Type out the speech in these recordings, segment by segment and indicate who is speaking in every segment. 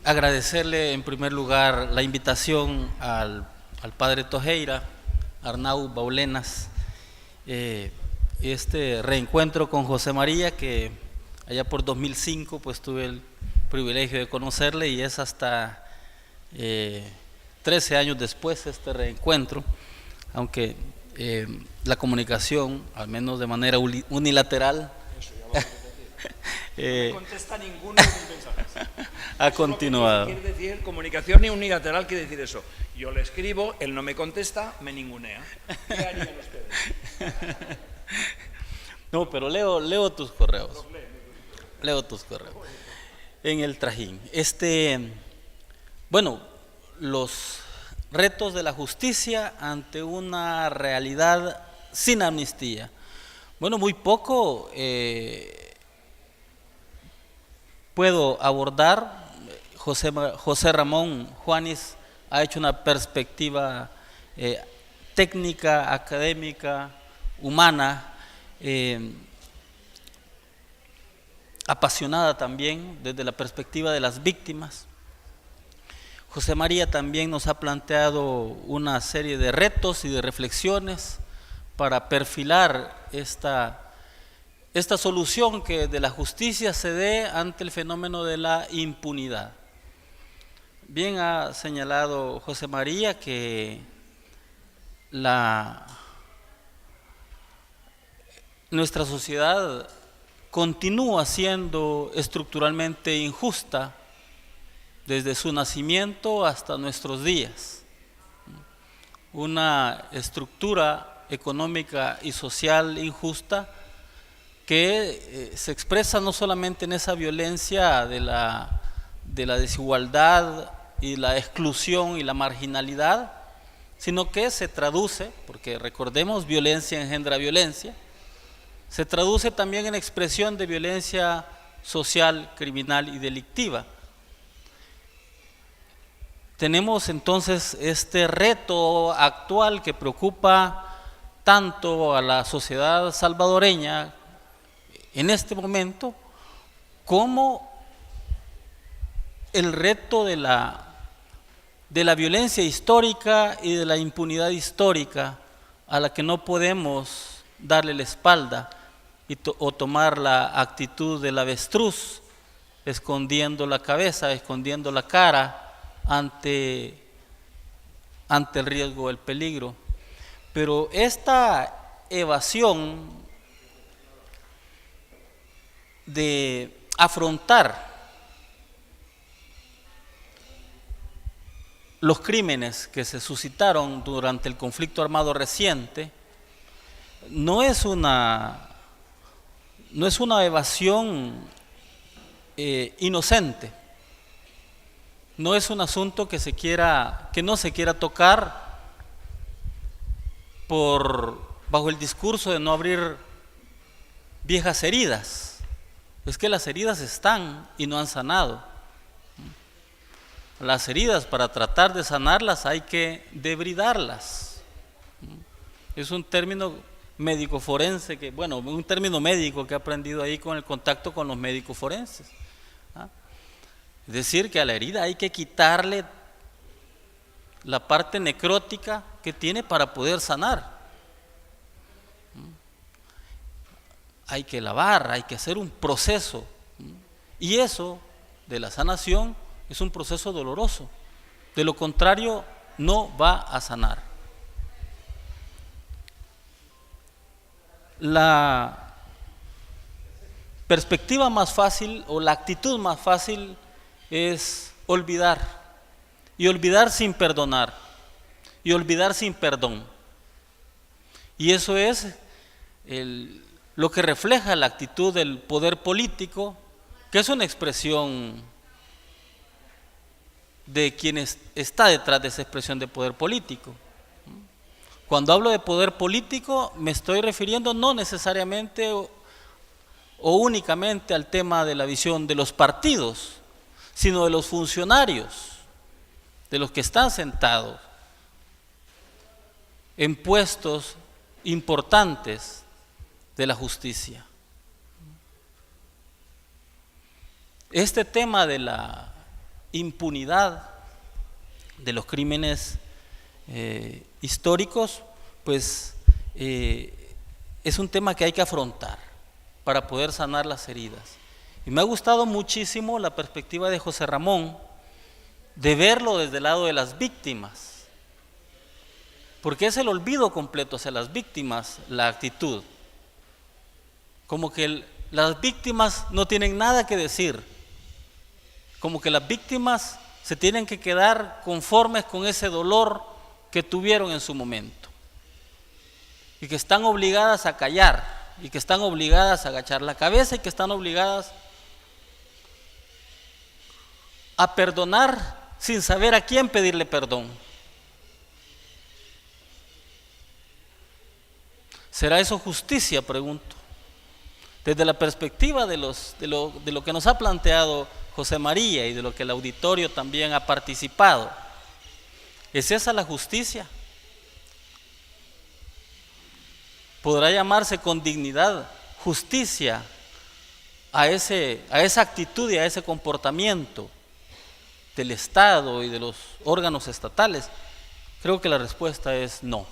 Speaker 1: agradecerle en primer lugar la invitación al padre Tojeira, Arnau Baulenas, este reencuentro con José María, que allá por 2005 pues tuve el privilegio de conocerle, y es hasta 13 años después este reencuentro, aunque la comunicación, al menos de manera unilateral,
Speaker 2: no me contesta ninguno de mis mensajes.
Speaker 1: ha continuado.
Speaker 2: Quiere decir, comunicación unilateral quiere decir eso. Yo le escribo, él no me contesta, me ningunea. ¿Qué harían ustedes?
Speaker 1: No, pero leo tus correos. Leo tus correos. En el trajín. Bueno, los retos de la justicia ante una realidad sin amnistía. Bueno, muy poco puedo abordar. José Ramón Juanis ha hecho una perspectiva técnica, académica, humana, apasionada también desde la perspectiva de las víctimas. José María también nos ha planteado una serie de retos y de reflexiones para perfilar esta solución que de la justicia se dé ante el fenómeno de la impunidad. Bien ha señalado José María que nuestra sociedad continúa siendo estructuralmente injusta desde su nacimiento hasta nuestros días. Una estructura económica y social injusta que se expresa no solamente en esa violencia de la desigualdad y la exclusión y la marginalidad, sino que se traduce, porque recordemos, violencia engendra violencia, se traduce también en expresión de violencia social, criminal y delictiva. Tenemos entonces este reto actual que preocupa tanto a la sociedad salvadoreña en este momento, como el reto de la violencia histórica y de la impunidad histórica, a la que no podemos darle la espalda o tomar la actitud del avestruz, escondiendo la cabeza, escondiendo la cara ante el riesgo, el peligro. Pero esta evasión de afrontar los crímenes que se suscitaron durante el conflicto armado reciente no es una evasión inocente. No es un asunto que no se quiera tocar bajo el discurso de no abrir viejas heridas. Es que las heridas están y no han sanado. Las heridas, para tratar de sanarlas, hay que debridarlas. Es un término médico forense un término médico que he aprendido ahí con el contacto con los médicos forenses. Es decir, que a la herida hay que quitarle la parte necrótica que tiene para poder sanar. Hay que lavar, hay que hacer un proceso. Y eso de la sanación es un proceso doloroso. De lo contrario, no va a sanar. La perspectiva más fácil o la actitud más fácil es olvidar, y olvidar sin perdonar, y olvidar sin perdón. Y eso es lo que refleja la actitud del poder político, que es una expresión de quien está detrás de esa expresión de poder político. Cuando hablo de poder político, me estoy refiriendo no necesariamente o únicamente al tema de la visión de los partidos, sino de los funcionarios, de los que están sentados en puestos importantes de la justicia. Este tema de impunidad de los crímenes históricos, pues es un tema que hay que afrontar para poder sanar las heridas. Y me ha gustado muchísimo la perspectiva de José Ramón de verlo desde el lado de las víctimas, porque es el olvido completo hacia las víctimas la actitud, como que las víctimas no tienen nada que decir, como que las víctimas se tienen que quedar conformes con ese dolor que tuvieron en su momento y que están obligadas a callar y que están obligadas a agachar la cabeza y que están obligadas a perdonar sin saber a quién pedirle perdón. ¿Será eso justicia? Pregunto. Desde la perspectiva de lo que nos ha planteado José María y de lo que el auditorio también ha participado, ¿es esa la justicia? ¿Podrá llamarse con dignidad justicia a esa actitud y a ese comportamiento del Estado y de los órganos estatales? Creo que la respuesta es no.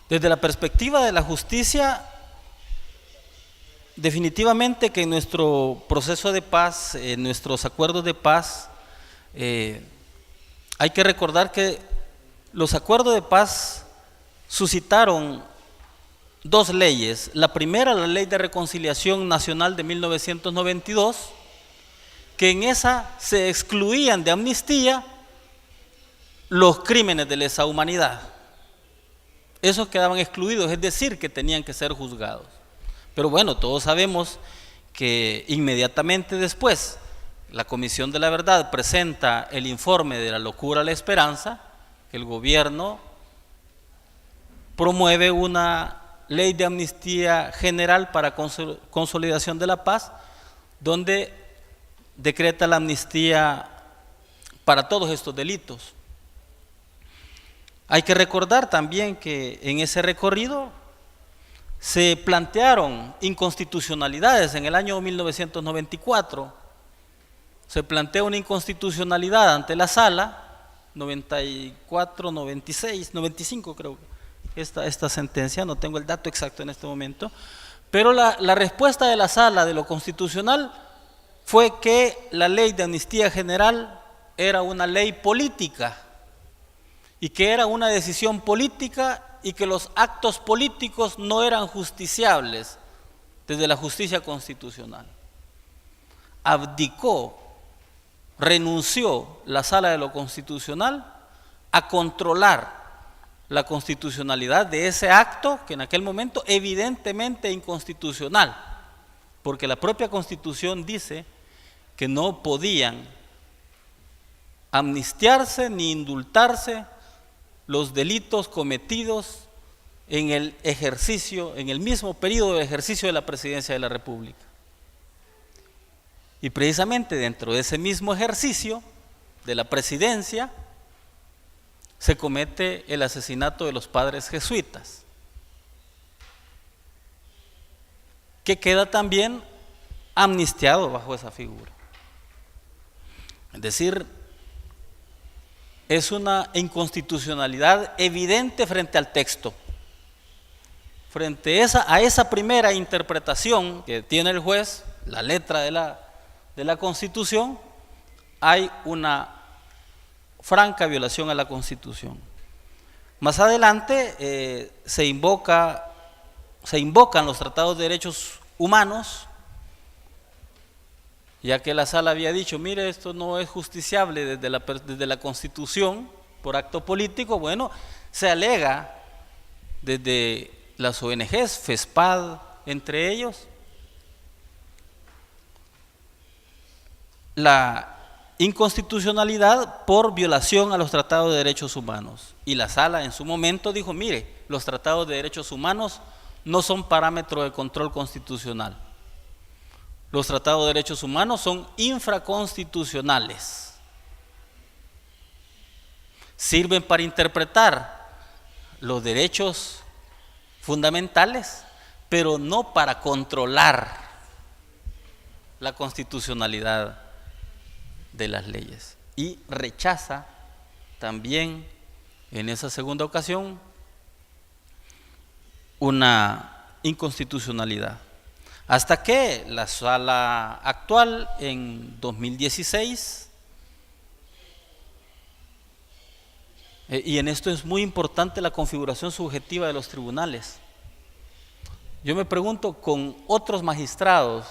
Speaker 1: Desde la perspectiva de la justicia, definitivamente que en nuestro proceso de paz, en nuestros acuerdos de paz, hay que recordar que los acuerdos de paz suscitaron dos leyes. La primera, la Ley de Reconciliación Nacional de 1992, que en esa se excluían de amnistía los crímenes de lesa humanidad. Esos quedaban excluidos, es decir, que tenían que ser juzgados. Pero bueno, todos sabemos que inmediatamente después la Comisión de la Verdad presenta el informe de la locura a la esperanza, que el gobierno promueve una ley de amnistía general para consolidación de la paz, donde decreta la amnistía para todos estos delitos. Hay que recordar también que en ese recorrido se plantearon inconstitucionalidades. En el año 1994 se plantea una inconstitucionalidad ante la Sala, 94, 96, 95 creo, esta sentencia, no tengo el dato exacto en este momento, pero la respuesta de la Sala de lo constitucional fue que la ley de amnistía general era una ley política y que era una decisión política y que los actos políticos no eran justiciables desde la justicia constitucional. Abdicó, renunció la Sala de lo Constitucional a controlar la constitucionalidad de ese acto que en aquel momento evidentemente inconstitucional, porque la propia Constitución dice que no podían amnistiarse ni indultarse los delitos cometidos en el ejercicio, en el mismo periodo de ejercicio de la presidencia de la República. Y precisamente dentro de ese mismo ejercicio de la presidencia se comete el asesinato de los padres jesuitas, que queda también amnistiado bajo esa figura. Es decir, es una inconstitucionalidad evidente frente al texto. Frente a esa primera interpretación que tiene el juez, la letra de la Constitución, hay una franca violación a la Constitución. Más adelante se invocan los tratados de derechos humanos, ya que la Sala había dicho, mire, esto no es justiciable desde la Constitución por acto político. Bueno, se alega desde las ONGs, FESPAD, entre ellos, la inconstitucionalidad por violación a los tratados de derechos humanos. Y la Sala en su momento dijo, mire, los tratados de derechos humanos no son parámetro de control constitucional. Los tratados de derechos humanos son infraconstitucionales. Sirven para interpretar los derechos fundamentales, pero no para controlar la constitucionalidad de las leyes y rechaza también en esa segunda ocasión una inconstitucionalidad. Hasta que la sala actual en 2016, y en esto es muy importante la configuración subjetiva de los tribunales. Yo me pregunto, con otros magistrados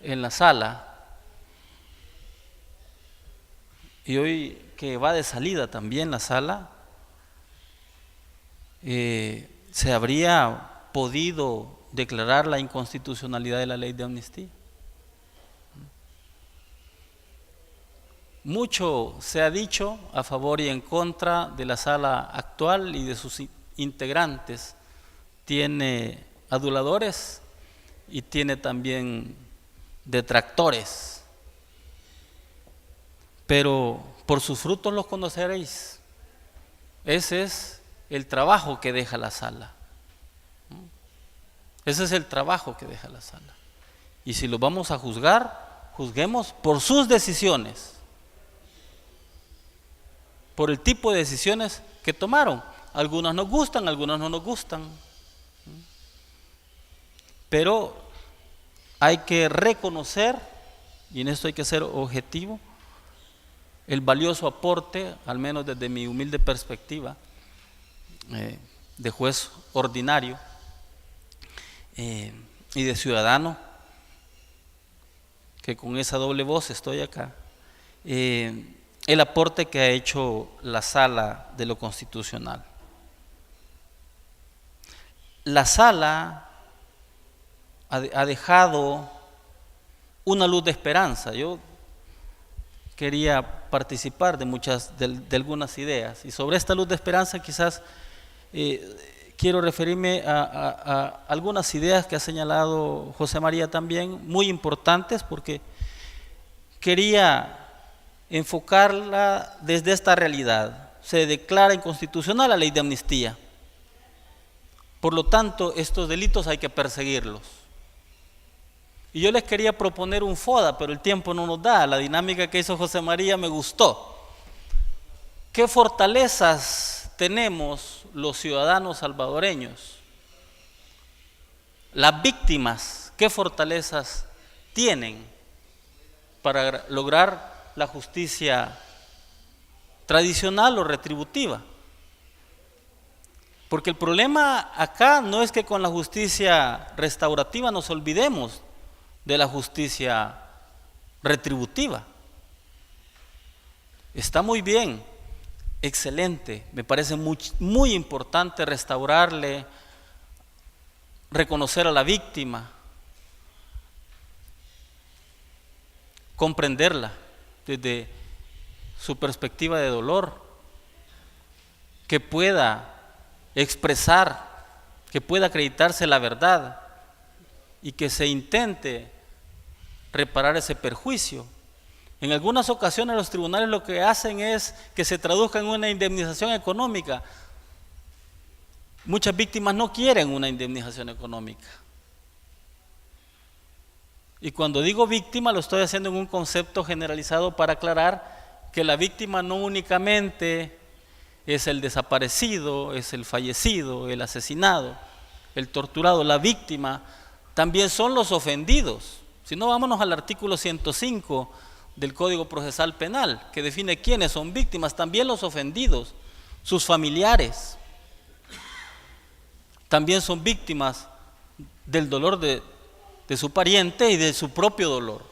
Speaker 1: en la sala, y hoy que va de salida también la sala, ¿se habría podido declarar la inconstitucionalidad de la ley de amnistía? Mucho se ha dicho a favor y en contra de la sala actual y de sus integrantes. Tiene aduladores y tiene también detractores. Pero por sus frutos los conoceréis. Ese es el trabajo que deja la sala. Ese es el trabajo que deja la sala. Y si lo vamos a juzgar, juzguemos por sus decisiones, por el tipo de decisiones que tomaron. Algunas nos gustan, algunas no nos gustan. Pero hay que reconocer, y en esto hay que ser objetivo, el valioso aporte, al menos desde mi humilde perspectiva, de juez ordinario y de ciudadano, que con esa doble voz estoy acá, el aporte que ha hecho la Sala de lo Constitucional. La Sala ha dejado una luz de esperanza. Yo quería participar de algunas ideas, y sobre esta luz de esperanza quizás quiero referirme a algunas ideas que ha señalado José María también, muy importantes, porque quería enfocarla desde esta realidad. Se declara inconstitucional la ley de amnistía, por lo tanto estos delitos hay que perseguirlos. Y yo les quería proponer un FODA, pero el tiempo no nos da. La dinámica que hizo José María me gustó. ¿Qué fortalezas tenemos los ciudadanos salvadoreños? Las víctimas, ¿qué fortalezas tienen para lograr la justicia tradicional o retributiva? Porque el problema acá no es que con la justicia restaurativa nos olvidemos de la justicia retributiva. Está muy bien, excelente, me parece muy importante restaurarle, reconocer a la víctima, comprenderla desde su perspectiva de dolor, que pueda expresar, que pueda acreditarse la verdad y que se intente reparar ese perjuicio. En algunas ocasiones los tribunales lo que hacen es que se traduzca en una indemnización económica. Muchas víctimas no quieren una indemnización económica. Y cuando digo víctima lo estoy haciendo en un concepto generalizado para aclarar que la víctima no únicamente es el desaparecido, es el fallecido, el asesinado, el torturado. La víctima también son los ofendidos. Si no, vámonos al artículo 105 del Código Procesal Penal, que define quiénes son víctimas. También los ofendidos, sus familiares, también son víctimas del dolor de su pariente y de su propio dolor.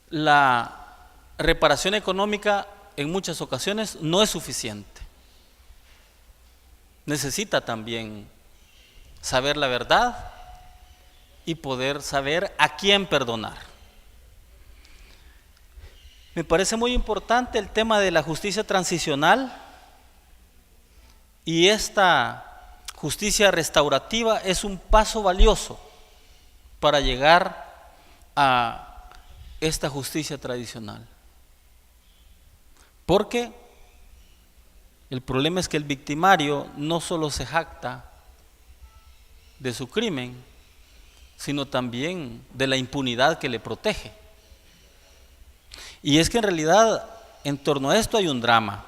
Speaker 1: La reparación económica en muchas ocasiones no es suficiente. Necesita también saber la verdad y poder saber a quién perdonar. Me parece muy importante el tema de la justicia transicional, y esta justicia restaurativa es un paso valioso para llegar a esta justicia tradicional. Porque el problema es que el victimario no solo se jacta de su crimen, sino también de la impunidad que le protege. Y es que en realidad en torno a esto hay un drama.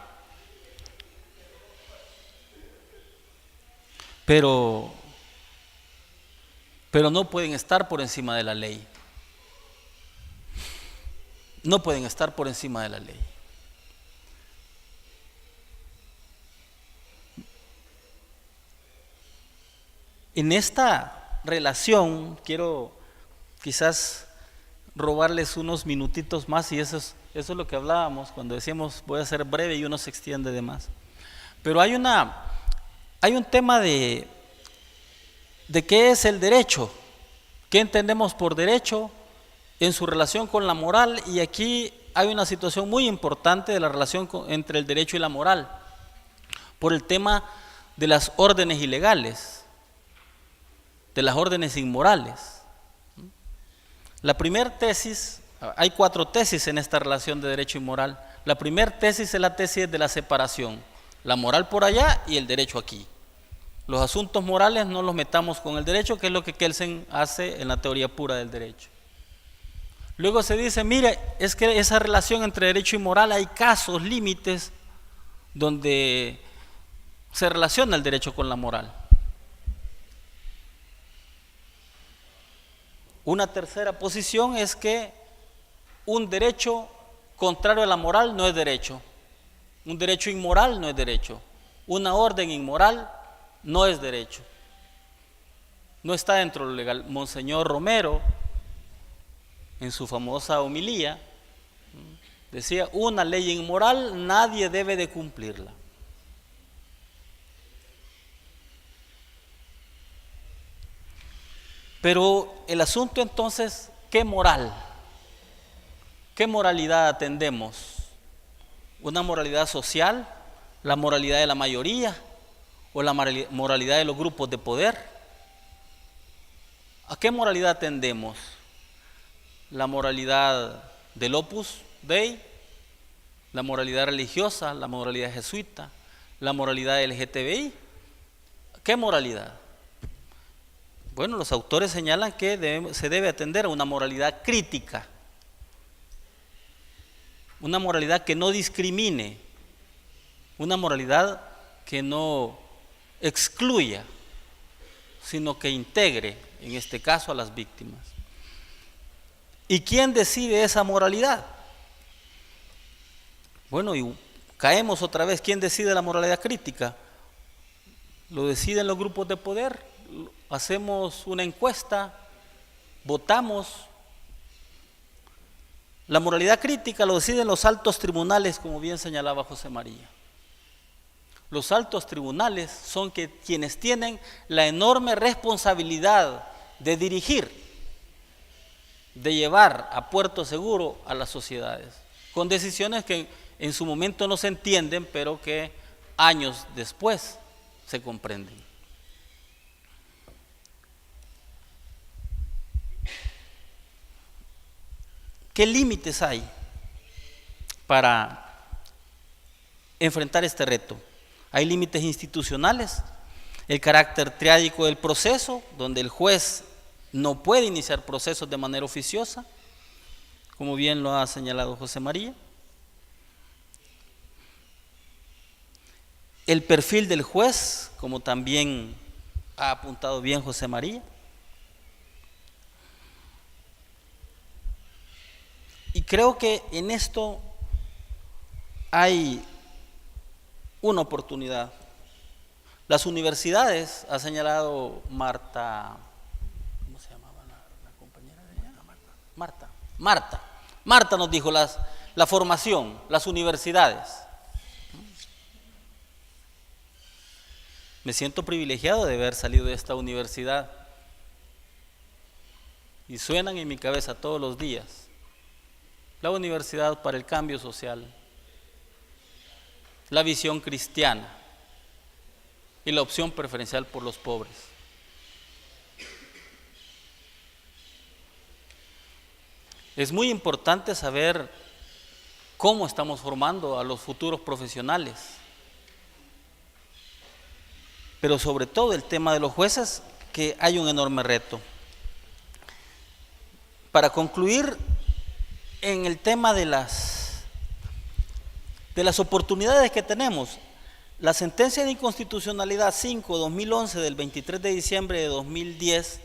Speaker 1: Pero no pueden estar por encima de la ley. No pueden estar por encima de la ley. En esta relación quiero quizás robarles unos minutitos más, y eso es lo que hablábamos cuando decíamos voy a ser breve y uno se extiende de más. Pero hay un tema de qué es el derecho, qué entendemos por derecho en su relación con la moral, y aquí hay una situación muy importante de la relación entre el derecho y la moral, por el tema de las órdenes ilegales, de las órdenes inmorales. La primera tesis, hay 4 tesis en esta relación de derecho y moral. La primera tesis es la tesis de la separación, la moral por allá y el derecho aquí. Los asuntos morales no los metamos con el derecho, que es lo que Kelsen hace en la teoría pura del derecho. Luego se dice, mire, es que esa relación entre derecho y moral hay casos, límites, donde se relaciona el derecho con la moral. Una tercera posición es que un derecho contrario a la moral no es derecho. Un derecho inmoral no es derecho. Una orden inmoral no es derecho. No está dentro de lo legal. Monseñor Romero, en su famosa homilía, decía, una ley inmoral nadie debe de cumplirla. Pero el asunto entonces, ¿qué moral? ¿Qué moralidad atendemos? ¿Una moralidad social? ¿La moralidad de la mayoría? ¿O la moralidad de los grupos de poder? ¿A qué moralidad atendemos? ¿La moralidad del Opus Dei? ¿La moralidad religiosa? ¿La moralidad jesuita? ¿La moralidad LGTBI? ¿Qué moralidad? Bueno, los autores señalan que se debe atender a una moralidad crítica, una moralidad que no discrimine, una moralidad que no excluya, sino que integre, en este caso, a las víctimas. ¿Y quién decide esa moralidad? Bueno, y caemos otra vez, ¿quién decide la moralidad crítica? ¿Lo deciden los grupos de poder? Hacemos una encuesta, votamos. La moralidad crítica lo deciden los altos tribunales, como bien señalaba José María. Los altos tribunales son quienes tienen la enorme responsabilidad de dirigir, de llevar a puerto seguro a las sociedades, con decisiones que en su momento no se entienden, pero que años después se comprenden. ¿Qué límites hay para enfrentar este reto? Hay límites institucionales, el carácter triádico del proceso, donde el juez no puede iniciar procesos de manera oficiosa, como bien lo ha señalado José María. El perfil del juez, como también ha apuntado bien José María. Y creo que en esto hay una oportunidad. Las universidades, ha señalado Marta, ¿cómo se llamaba la compañera de ella? Marta nos dijo la formación, las universidades. Me siento privilegiado de haber salido de esta universidad y suenan en mi cabeza todos los días. La Universidad para el Cambio Social, la visión cristiana y la opción preferencial por los pobres. Es muy importante saber cómo estamos formando a los futuros profesionales, pero sobre todo el tema de los jueces, que hay un enorme reto. para concluir en el tema de las oportunidades que tenemos, la sentencia de inconstitucionalidad 5/2011 del 23 de diciembre de 2010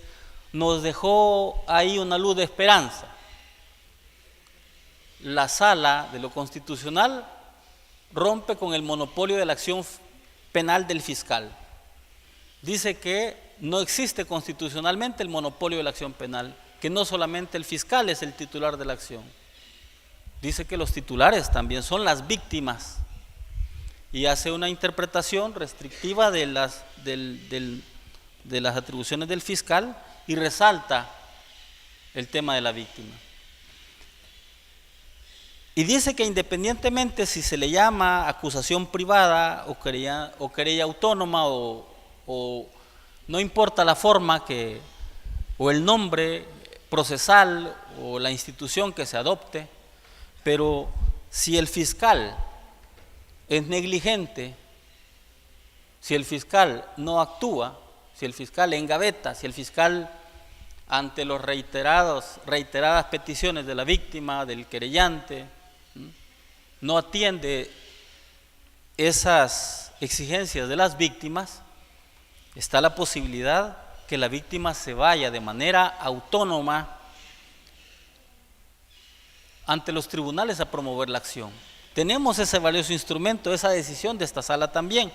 Speaker 1: nos dejó ahí una luz de esperanza. La Sala de lo Constitucional rompe con el monopolio de la acción penal del fiscal. Dice que no existe constitucionalmente el monopolio de la acción penal, que no solamente el fiscal es el titular de la acción. Dice que los titulares también son las víctimas y hace una interpretación restrictiva de las atribuciones del fiscal y resalta el tema de la víctima. Y dice que independientemente si se le llama acusación privada o querella autónoma o no importa la forma o el nombre procesal o la institución que se adopte, pero si el fiscal es negligente, si el fiscal no actúa, si el fiscal engaveta, si el fiscal ante las reiteradas peticiones de la víctima, del querellante, no atiende esas exigencias de las víctimas, está la posibilidad que la víctima se vaya de manera autónoma ante los tribunales a promover la acción. Tenemos ese valioso instrumento, esa decisión de esta sala también.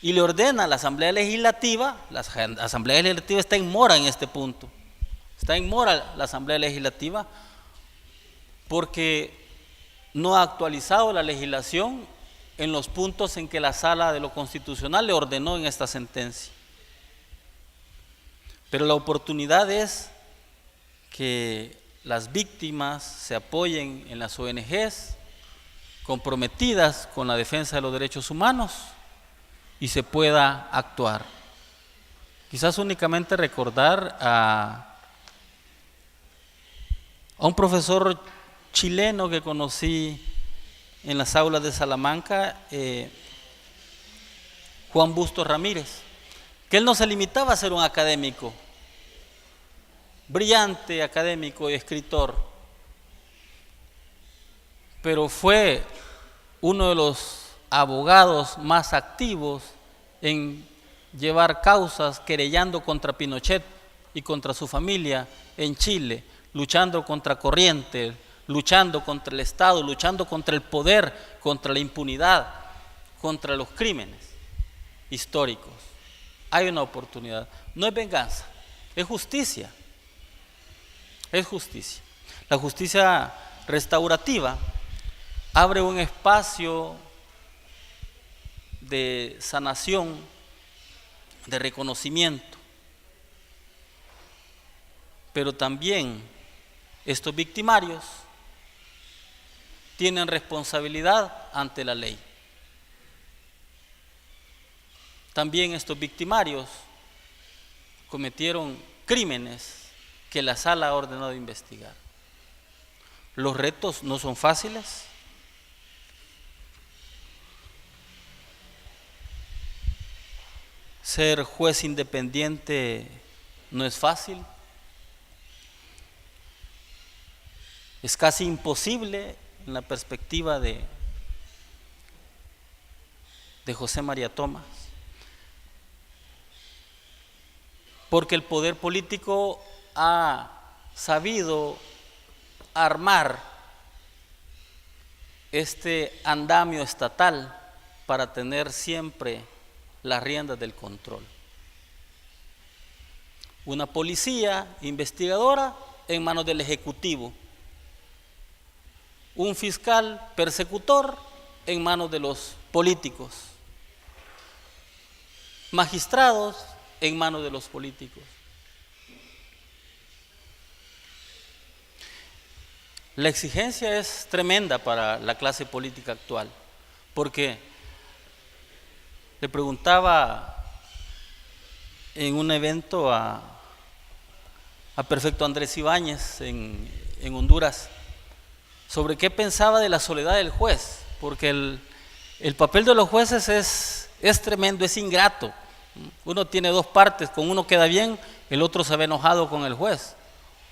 Speaker 1: Y le ordena a la Asamblea Legislativa, la Asamblea Legislativa está en mora en este punto, está en mora la Asamblea Legislativa porque no ha actualizado la legislación en los puntos en que la Sala de lo Constitucional le ordenó en esta sentencia. Pero la oportunidad es que las víctimas se apoyen en las ONGs comprometidas con la defensa de los derechos humanos y se pueda actuar. Quizás únicamente recordar a un profesor chileno que conocí en las aulas de Salamanca, Juan Bustos Ramírez, que él no se limitaba a ser un académico, brillante académico y escritor, pero fue uno de los abogados más activos en llevar causas querellando contra Pinochet y contra su familia en Chile, luchando contra corrientes, luchando contra el Estado, luchando contra el poder, contra la impunidad, contra los crímenes históricos. Hay una oportunidad, no es venganza, es justicia. Es justicia. La justicia restaurativa abre un espacio de sanación, de reconocimiento, pero también estos victimarios tienen responsabilidad ante la ley. También estos victimarios cometieron crímenes que la sala ha ordenado investigar. Los retos no son fáciles. Ser juez independiente no es fácil. Es casi imposible en la perspectiva de José María Tomás, porque el poder político ha sabido armar este andamio estatal para tener siempre las riendas del control. Una policía investigadora en manos del Ejecutivo, un fiscal persecutor en manos de los políticos, magistrados en manos de los políticos. La exigencia es tremenda para la clase política actual, porque le preguntaba en un evento a Perfecto Andrés Ibáñez en Honduras sobre qué pensaba de la soledad del juez, porque el papel de los jueces es tremendo, es ingrato. Uno tiene dos partes, con uno queda bien, el otro se ve enojado con el juez.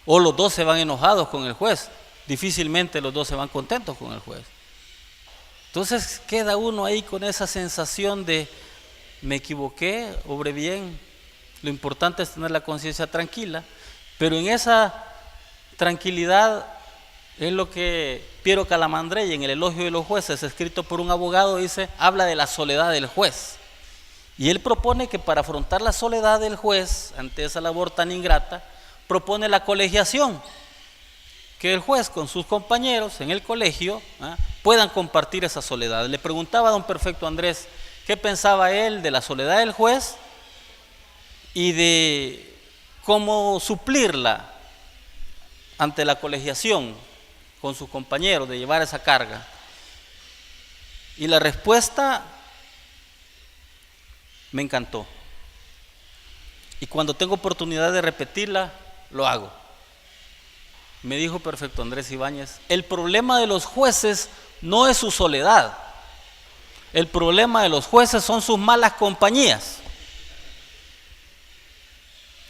Speaker 1: O los dos se van enojados con el juez. Difícilmente los dos se van contentos con el juez. Entonces queda uno ahí con esa sensación de me equivoqué, obré bien. Lo importante es tener la conciencia tranquila, pero en esa tranquilidad es lo que Piero Calamandrei en el Elogio de los Jueces, escrito por un abogado, dice, habla de la soledad del juez. Y él propone que para afrontar la soledad del juez ante esa labor tan ingrata, propone la colegiación, que el juez con sus compañeros en el colegio puedan compartir esa soledad. Le preguntaba a don Perfecto Andrés qué pensaba él de la soledad del juez y de cómo suplirla ante la colegiación con sus compañeros, de llevar esa carga. Y la respuesta me encantó. Y cuando tengo oportunidad de repetirla, lo hago. Me dijo Perfecto Andrés Ibáñez, el problema de los jueces no es su soledad. El problema de los jueces son sus malas compañías.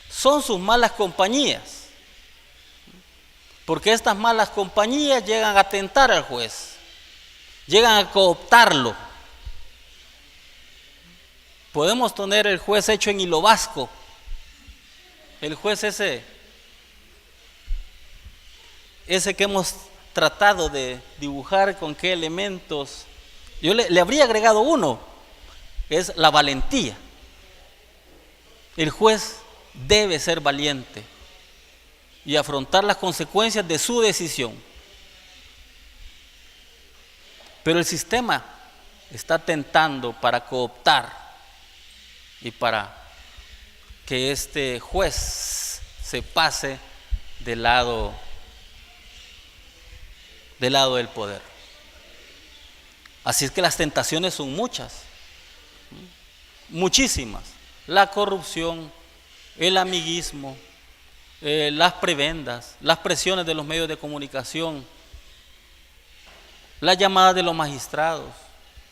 Speaker 1: Son sus malas compañías. Porque estas malas compañías llegan a tentar al juez, llegan a cooptarlo. Podemos tener el juez hecho en hilo vasco, el juez ese que hemos tratado de dibujar con qué elementos. Yo le habría agregado uno, es la valentía. El juez debe ser valiente y afrontar las consecuencias de su decisión. Pero el sistema está tentando para cooptar y para que este juez se pase del lado del poder. Así es que las tentaciones son muchas, muchísimas. La corrupción, el amiguismo, las prebendas, las presiones de los medios de comunicación, las llamadas de los magistrados,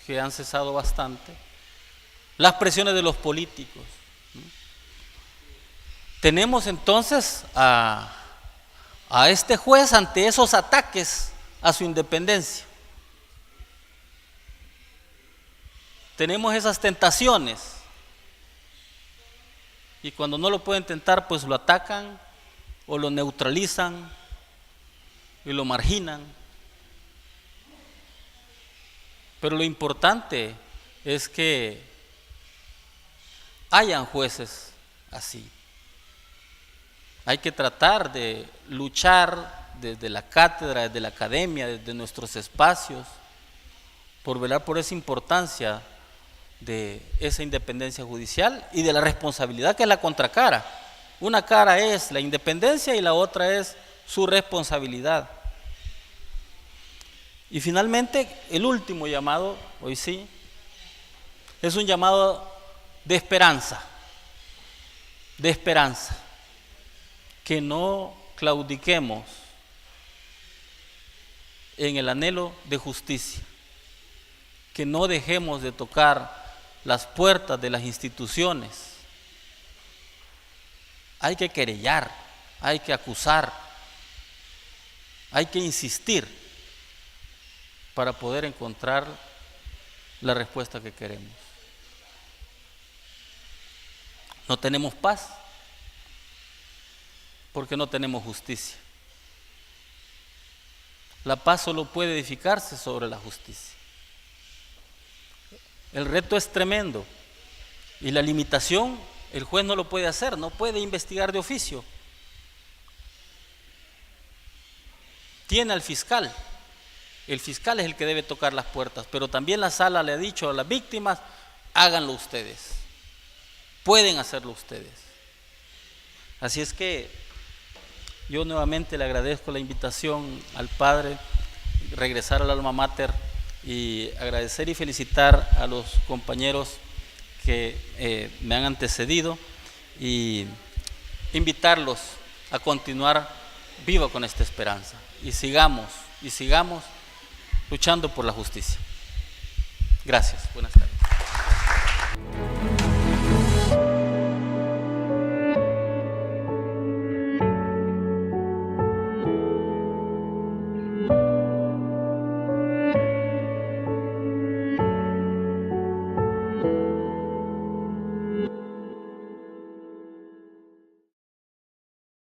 Speaker 1: que han cesado bastante, las presiones de los políticos. Tenemos entonces a este juez ante esos ataques a su independencia. Tenemos esas tentaciones y cuando no lo pueden tentar, pues lo atacan o lo neutralizan y lo marginan. Pero lo importante es que hayan jueces así. Hay que tratar de luchar desde la cátedra, desde la academia, desde nuestros espacios, por velar por esa importancia de esa independencia judicial y de la responsabilidad que es la contracara. Una cara es la independencia y la otra es su responsabilidad. Y finalmente, el último llamado, hoy sí, es un llamado de esperanza, que no claudiquemos en el anhelo de justicia, que no dejemos de tocar las puertas de las instituciones. Hay que querellar, hay que acusar, hay que insistir para poder encontrar la respuesta que queremos. No tenemos paz porque no tenemos justicia. La paz solo puede edificarse sobre la justicia. El reto es tremendo y la limitación, el juez no lo puede hacer, no puede investigar de oficio. Tiene al fiscal. El fiscal es el que debe tocar las puertas, pero también la sala le ha dicho a las víctimas, háganlo ustedes, pueden hacerlo ustedes. Así es que yo nuevamente le agradezco la invitación al padre, regresar al alma mater y agradecer y felicitar a los compañeros que me han antecedido y invitarlos a continuar viva con esta esperanza y sigamos luchando por la justicia. Gracias, buenas tardes.